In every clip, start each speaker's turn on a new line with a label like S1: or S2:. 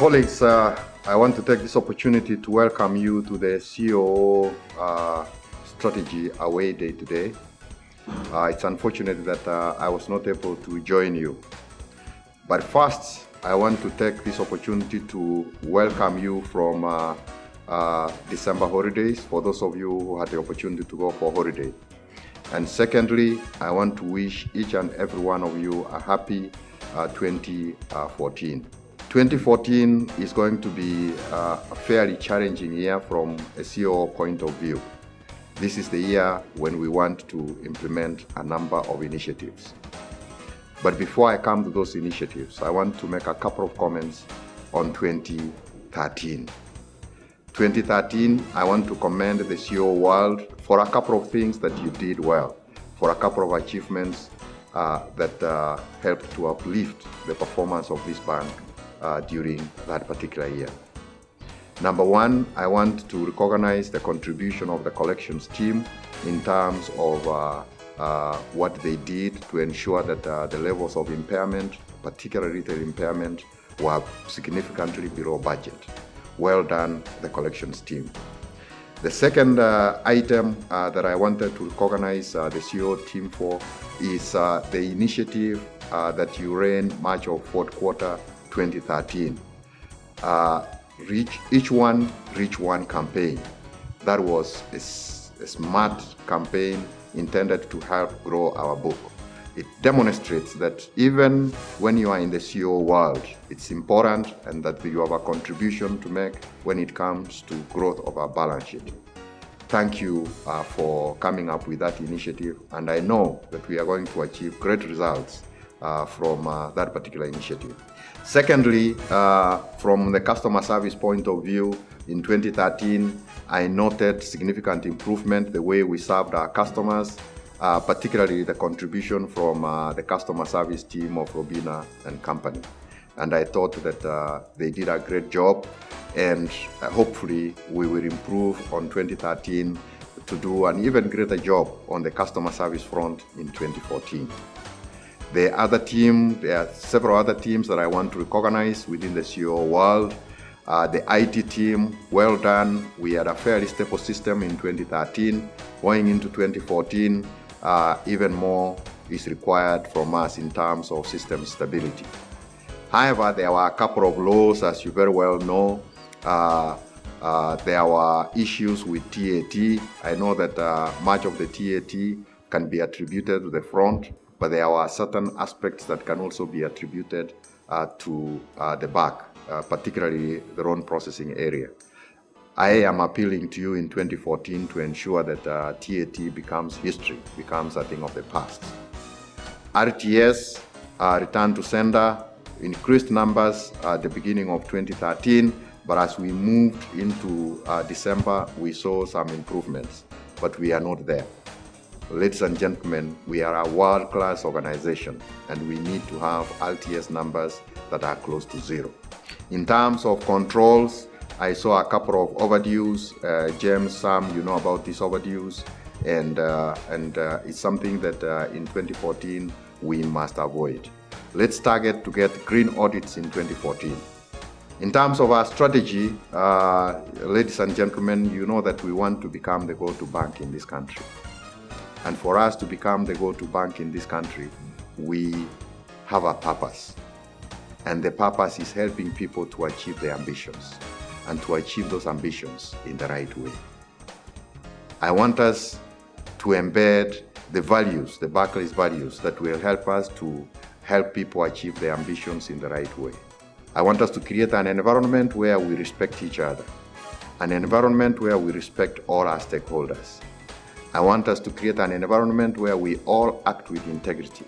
S1: Colleagues, I want to take this opportunity to welcome you to the COO Strategy Away Day today. It's unfortunate that I was not able to join you. But first, I want to take this opportunity to welcome you from December holidays, for those of you who had the opportunity to go for holiday. And secondly, I want to wish each and every one of you a happy 2014. 2014 is going to be a fairly challenging year from a COO point of view. This is the year when we want to implement a number of initiatives. But before I come to those initiatives, I want to make a couple of comments on 2013. 2013, I want to commend the COO world for a couple of things that you did well, for a couple of achievements that helped to uplift the performance of this bank during that particular year. Number one, I want to recognize the contribution of the collections team in terms of what they did to ensure that the levels of impairment, particularly retail impairment, were significantly below budget. Well done, the collections team. The second item that I wanted to recognize the COO team for is the initiative that you ran March of fourth quarter 2013. Each one, reach one campaign. That was a smart campaign intended to help grow our book. It demonstrates that even when you are in the COO world, it's important and that you have a contribution to make when it comes to growth of our balance sheet. Thank you for coming up with that initiative, and I know that we are going to achieve great results from that particular initiative. Secondly, from the customer service point of view, in 2013, I noted significant improvement the way we served our customers, particularly the contribution from the customer service team of Robina and Company. And I thought that they did a great job, and hopefully we will improve on 2013 to do an even greater job on the customer service front in 2014. The other team, there are several other teams that I want to recognize within the COO world. The IT team, well done. We had a fairly stable system in 2013. Going into 2014, even more is required from us in terms of system stability. However, there were a couple of lows, as you very well know. There were issues with TAT. I know that much of the TAT can be attributed to the front, but there are certain aspects that can also be attributed to the back, particularly the loan processing area. I am appealing to you in 2014 to ensure that TAT becomes history, becomes a thing of the past. RTS, return to sender, increased numbers at the beginning of 2013, but as we moved into December, we saw some improvements, but we are not there. Ladies and gentlemen, we are a world-class organization, and we need to have RTS numbers that are close to zero. In terms of controls, I saw a couple of overdues. James, Sam, you know about these overdues, and it's something that in 2014 we must avoid. Let's target to get green audits in 2014. In terms of our strategy, ladies and gentlemen, you know that we want to become the go-to bank in this country. And for us to become the go-to bank in this country, we have a purpose. And the purpose is helping people to achieve their ambitions and to achieve those ambitions in the right way. I want us to embed the values, the Barclays values, that will help us to help people achieve their ambitions in the right way. I want us to create an environment where we respect each other, an environment where we respect all our stakeholders. I want us to create an environment where we all act with integrity,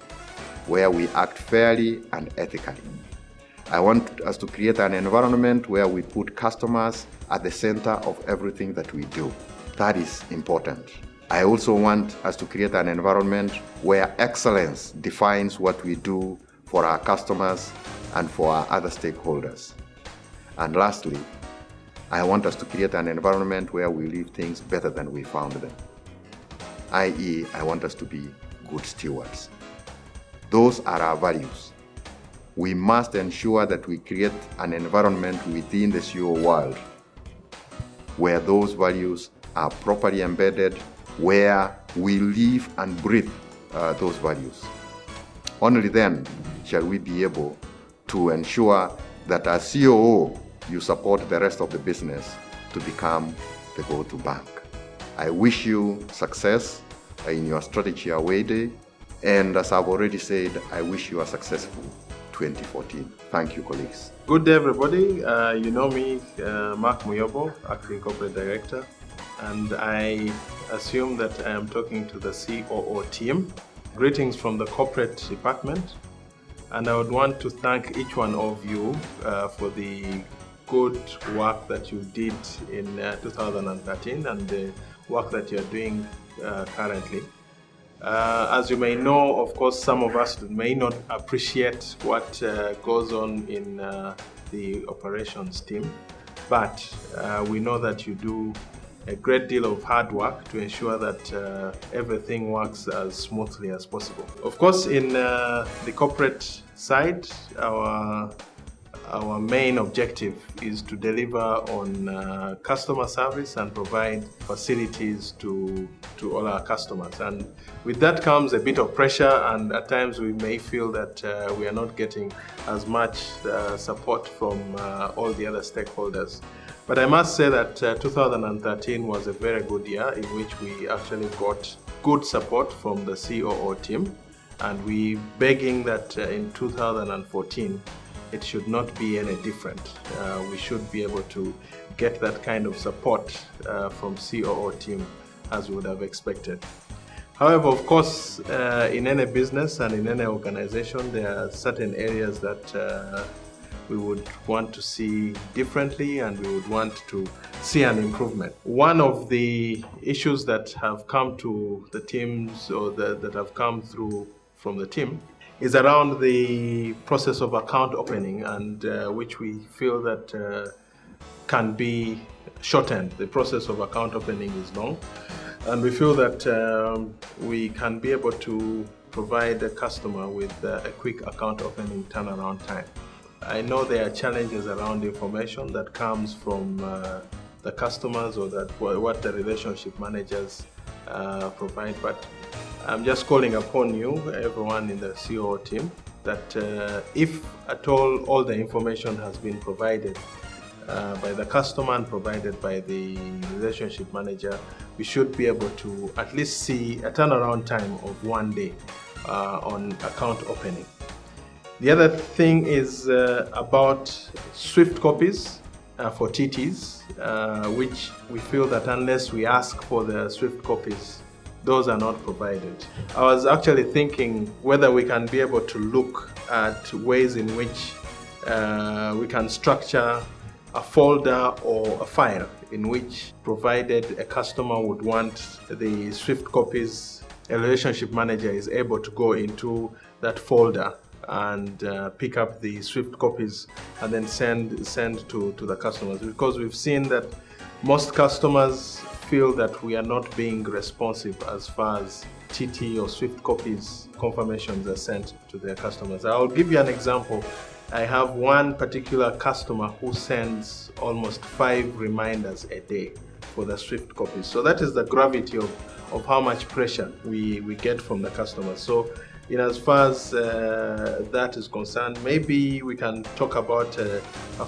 S1: where we act fairly and ethically. I want us to create an environment where we put customers at the center of everything that we do. That is important. I also want us to create an environment where excellence defines what we do for our customers and for our other stakeholders. And lastly, I want us to create an environment where we leave things better than we found them. i.e., I want us to be good stewards. Those are our values. we must ensure that we create an environment within the COO world where those values are properly embedded, where we live and breathe those values. Only then shall we be able to ensure that as COO, you support the rest of the business to become the go-to bank. I wish you success in your strategy away day, and as I've already said, I wish you a successful 2014. Thank you, colleagues.
S2: Good day, everybody. You know me, Mark Muyobo, Acting Corporate Director, and I assume that I am talking to the COO team. Greetings from the corporate department, and I would want to thank each one of you for the good work that you did in 2013 and the work that you're doing currently. As you may know, of course, some of us may not appreciate what goes on in the operations team, but we know that you do a great deal of hard work to ensure that everything works as smoothly as possible. Of course, in the corporate side, our main objective is to deliver on customer service and provide facilities to all our customers. And with that comes a bit of pressure, and at times we may feel that we are not getting as much support from all the other stakeholders. But I must say that 2013 was a very good year in which we actually got good support from the COO team, and we're begging that in 2014 it should not be any different. We should be able to get that kind of support from COO team as we would have expected. However, of course, in any business and in any organization, there are certain areas that we would want to see differently, and we would want to see an improvement. One of the issues that have come to the teams, or that have come through from the team, is around the process of account opening, and which we feel that can be shortened. The process of account opening is long, and we feel that we can be able to provide the customer with a quick account opening turnaround time. I know there are challenges around information that comes from the customers, or that what the relationship managers provide, but I'm just calling upon you, everyone in the COO team, that if at all the information has been provided by the customer and provided by the relationship manager, we should be able to at least see a turnaround time of 1 day on account opening. The other thing is about swift copies for TTs, which we feel that unless we ask for the swift copies, those are not provided. I was actually thinking whether we can be able to look at ways in which we can structure a folder or a file in which, provided a customer would want the swift copies, a relationship manager is able to go into that folder and pick up the swift copies and then send to the customers, because we've seen that most customers feel that we are not being responsive as far as TT or swift copies confirmations are sent to their customers. I'll give you an example. I have one particular customer who sends almost 5 reminders a day for the swift copies. So that is the gravity of how much pressure we get from the customers. So in as far as that is concerned, maybe we can talk about a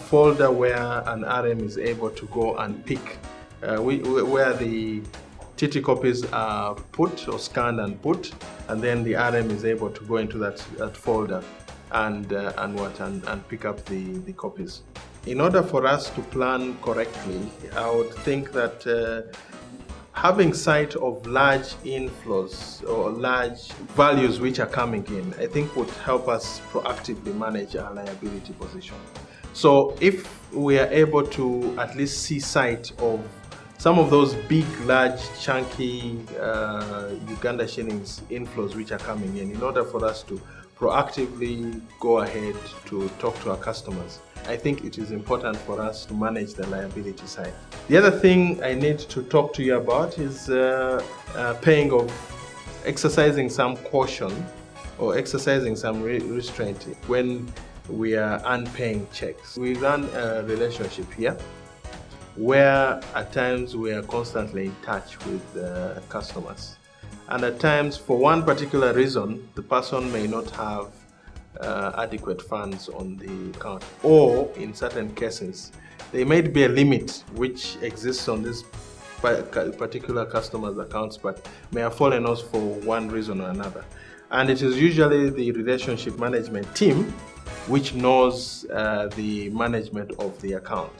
S2: folder where an RM is able to go and pick where the TT copies are put or scanned and put, and then the RM is able to go into that folder and pick up the copies. In order for us to plan correctly, I would think that having sight of large inflows or large values which are coming in, I think would help us proactively manage our liability position. So if we are able to at least see sight of some of those big, large, chunky Uganda shillings inflows which are coming in order for us to proactively go ahead to talk to our customers, I think it is important for us to manage the liability side. The other thing I need to talk to you about is exercising some caution or exercising some restraint when we are unpaying checks. We run a relationship here where at times we are constantly in touch with customers. And at times, for one particular reason, the person may not have adequate funds on the account, or in certain cases, there might be a limit which exists on this particular customer's accounts, but may have fallen off for one reason or another. And it is usually the relationship management team which knows the management of the account.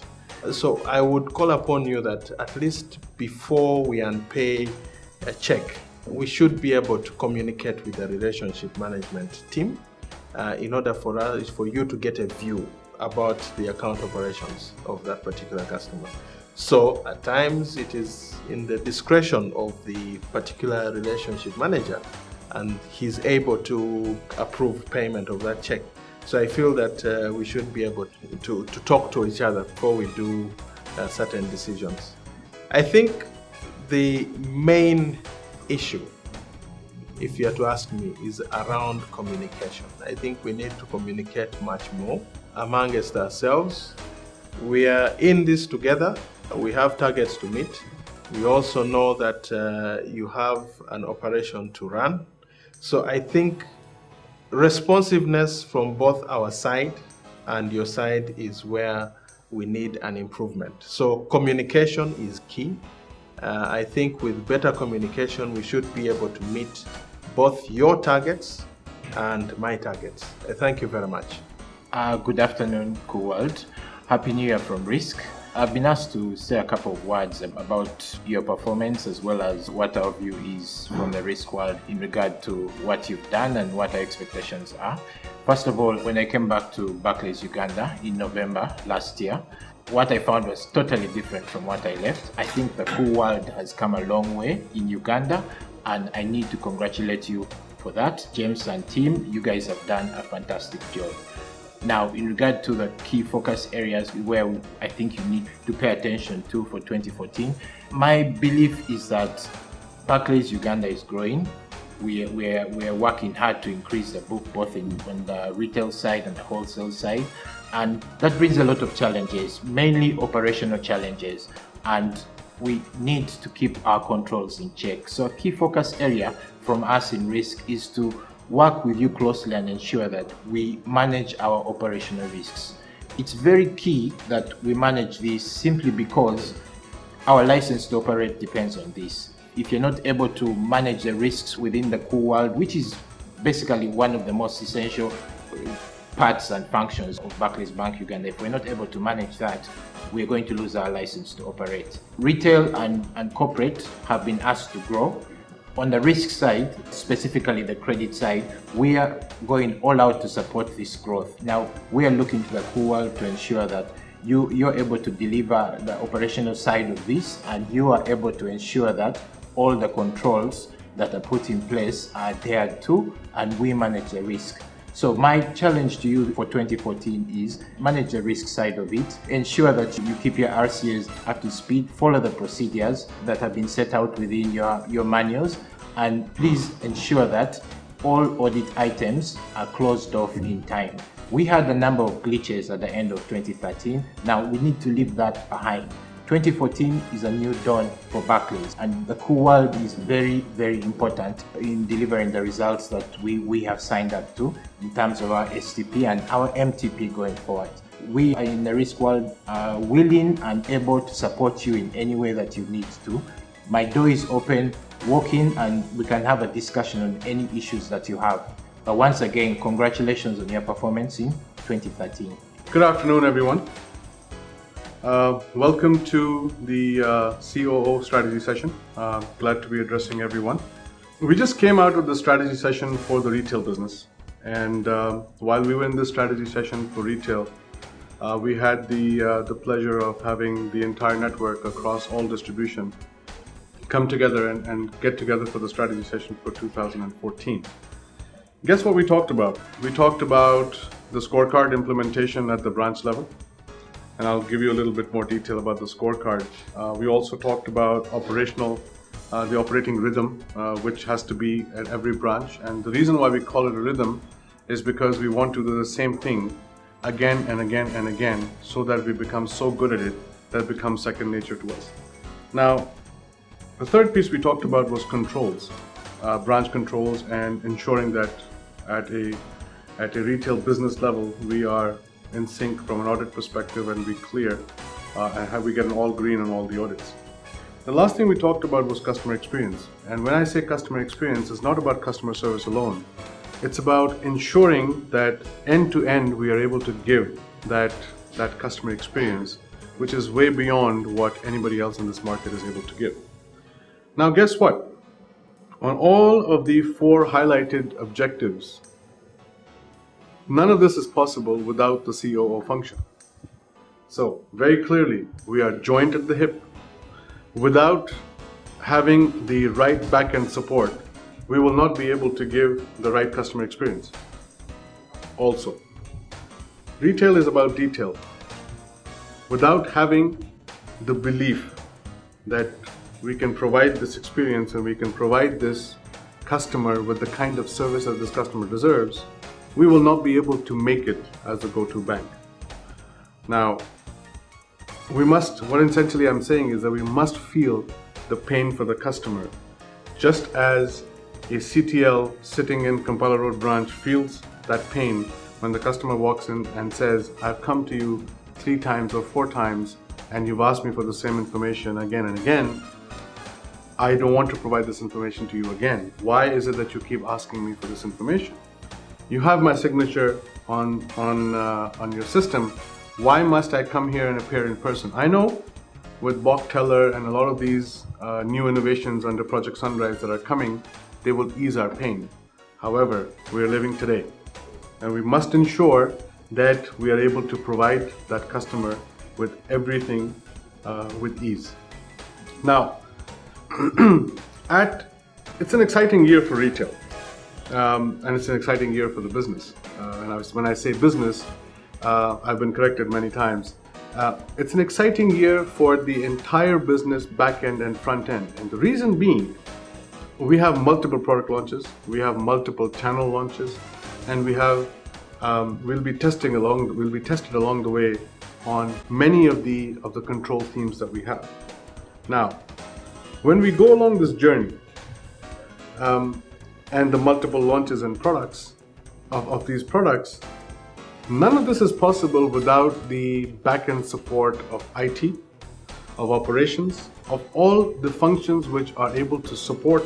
S2: So I would call upon you that at least before we unpay a check, we should be able to communicate with the relationship management team in order for you to get a view about the account operations of that particular customer. So at times it is in the discretion of the particular relationship manager, and he's able to approve payment of that check. So I feel that we should be able to talk to each other before we do certain decisions. I think the main issue, if you are to ask me, is around communication. I think we need to communicate much more amongst ourselves. We are in this together. We have targets to meet. We also know that you have an operation to run. So I think responsiveness from both our side and your side is where we need an improvement. So communication is key. I think with better communication, we should be able to meet both your targets and my targets. Thank you very much.
S3: Good afternoon, Co-World. Happy New Year from Risk. I've been asked to say a couple of words about your performance as well as what our view is from the risk world in regard to what you've done and what our expectations are. First of all, when I came back to Barclays, Uganda in November last year, what I found was totally different from what I left. I think the whole world has come a long way in Uganda, and I need to congratulate you for that. James and team, you guys have done a fantastic job. Now, in regard to the key focus areas where I think you need to pay attention to for 2014, my belief is that Barclays Uganda is growing. We are working hard to increase the book both on the retail side and the wholesale side, and that brings a lot of challenges, mainly operational challenges, and we need to keep our controls in check. So a key focus area from us in risk is to work with you closely and ensure that we manage our operational risks. It's very key that we manage this simply because our license to operate depends on this. If you're not able to manage the risks within the core world, which is basically one of the most essential parts and functions of Barclays Bank Uganda, if we're not able to manage that, we're going to lose our license to operate. Retail and corporate have been asked to grow. On the risk side, specifically the credit side, we are going all out to support this growth. Now, we are looking to the core world to ensure that you're able to deliver the operational side of this, and you are able to ensure that all the controls that are put in place are there too, and we manage the risk. So my challenge to you for 2014 is manage the risk side of it, ensure that you keep your RCAs up to speed, follow the procedures that have been set out within your manuals, and please ensure that all audit items are closed off in time. We had a number of glitches at the end of 2013. Now we need to leave that behind. 2014 is a new dawn for Barclays, and the core world is very, very important in delivering the results that we have signed up to in terms of our STP and our MTP going forward. We are in the risk world willing and able to support you in any way that you need to. My door is open, walk in, and we can have a discussion on any issues that you have. But once again, congratulations on your performance in 2013.
S4: Good afternoon, everyone. Welcome to the COO strategy session. Glad to be addressing everyone. We just came out with the strategy session for the retail business. And while we were in this strategy session for retail, we had the pleasure of having the entire network across all distribution come together and get together for the strategy session for 2014. Guess what we talked about? We talked about the scorecard implementation at the branch level. And I'll give you a little bit more detail about the scorecard. We also talked about the operating rhythm, which has to be at every branch. And the reason why we call it a rhythm is because we want to do the same thing again and again and again, so that we become so good at it that it becomes second nature to us. Now, the third piece we talked about was controls, branch controls, and ensuring that at a retail business level we are in sync from an audit perspective and we clear and have we get an all green on all the audits. The last thing we talked about was customer experience. And when I say customer experience, it's not about customer service alone. It's about ensuring that end to end we are able to give that customer experience, which is way beyond what anybody else in this market is able to give. Now, guess what? On all of the 4 highlighted objectives, none of this is possible without the COO function. So, very clearly, we are joined at the hip. Without having the right back-end support, we will not be able to give the right customer experience. Also, retail is about detail. Without having the belief that we can provide this experience and we can provide this customer with the kind of service that this customer deserves, we will not be able to make it as a go-to bank. Now, what essentially I'm saying is that we must feel the pain for the customer, just as a CTL sitting in Kampala Road branch feels that pain when the customer walks in and says, I've come to you 3 times or 4 times and you've asked me for the same information again and again. I don't want to provide this information to you again. Why is it that you keep asking me for this information? You have my signature on your system. Why must I come here and appear in person? I know with Bok Teller and a lot of these new innovations under Project Sunrise that are coming, they will ease our pain. However, we are living today, and we must ensure that we are able to provide that customer with everything with ease. Now, it's an exciting year for retail, and it's an exciting year for the business. When I say business, I've been corrected many times. It's an exciting year for the entire business, back end and front end. And the reason being, we have multiple product launches, we have multiple channel launches, and we'll be tested along the way on many of the control themes that we have. Now, when we go along this journey, and the multiple launches and products of these products, none of this is possible without the back-end support of IT, of operations, of all the functions which are able to support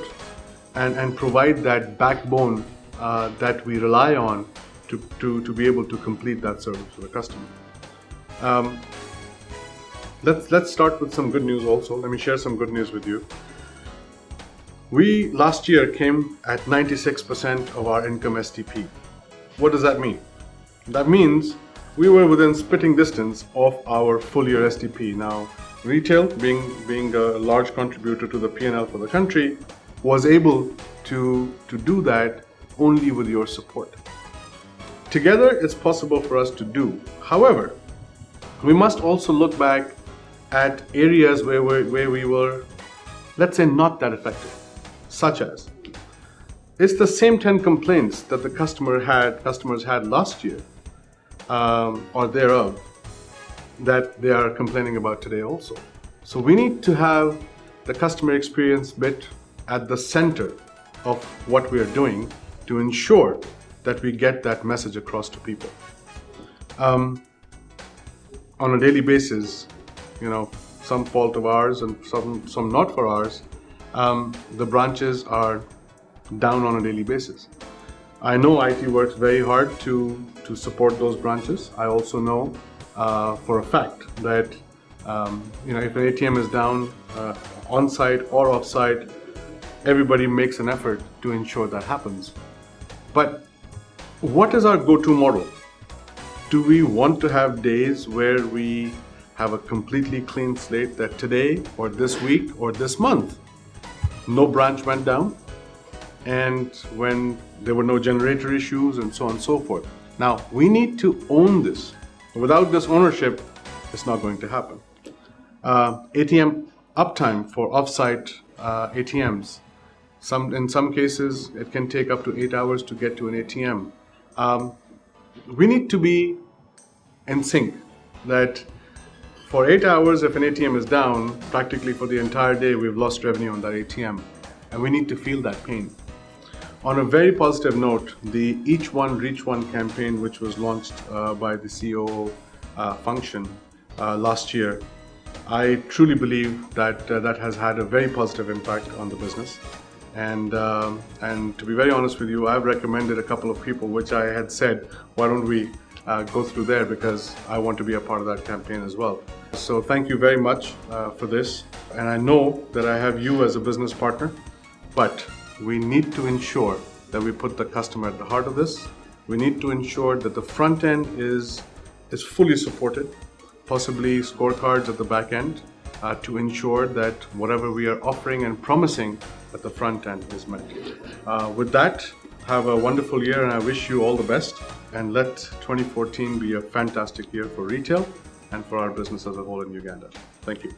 S4: and provide that backbone that we rely on to be able to complete that service for the customer. Let's start with some good news also. Let me share some good news with you. We last year came at 96% of our income STP. What does that mean? That means we were within spitting distance of our full year STP. Now, retail, being a large contributor to the P&L for the country, was able to do that only with your support. Together, it's possible for us to do. However, we must also look back at areas where we were, let's say, not that effective, such as it's the same 10 complaints that the customers had last year or thereof that they are complaining about today also. So we need to have the customer experience bit at the center of what we are doing to ensure that we get that message across to people. On a daily basis, some fault of ours and some not for ours, the branches are down on a daily basis. I know IT works very hard to support those branches. I also know for a fact that if an ATM is down on-site or off-site, everybody makes an effort to ensure that happens. But what is our go-to model? Do we want to have days where we have a completely clean slate that today or this week or this month no branch went down, and when there were no generator issues and so on and so forth? Now, we need to own this. Without this ownership, it's not going to happen. ATM uptime for off-site ATMs. In some cases, it can take up to 8 hours to get to an ATM. We need to be in sync that for 8 hours, if an ATM is down, practically for the entire day, we've lost revenue on that ATM, and we need to feel that pain. On a very positive note, the Each One Reach One campaign, which was launched by the COO function last year, I truly believe that that has had a very positive impact on the business. And to be very honest with you, I've recommended a couple of people, which I had said, why don't we go through there, because I want to be a part of that campaign as well. So thank you very much for this. And I know that I have you as a business partner, but we need to ensure that we put the customer at the heart of this. We need to ensure that the front end is fully supported, possibly scorecards at the back end, to ensure that whatever we are offering and promising at the front end is met. With that, have a wonderful year, and I wish you all the best, and let 2014 be a fantastic year for retail and for our business as a whole in Uganda. Thank you.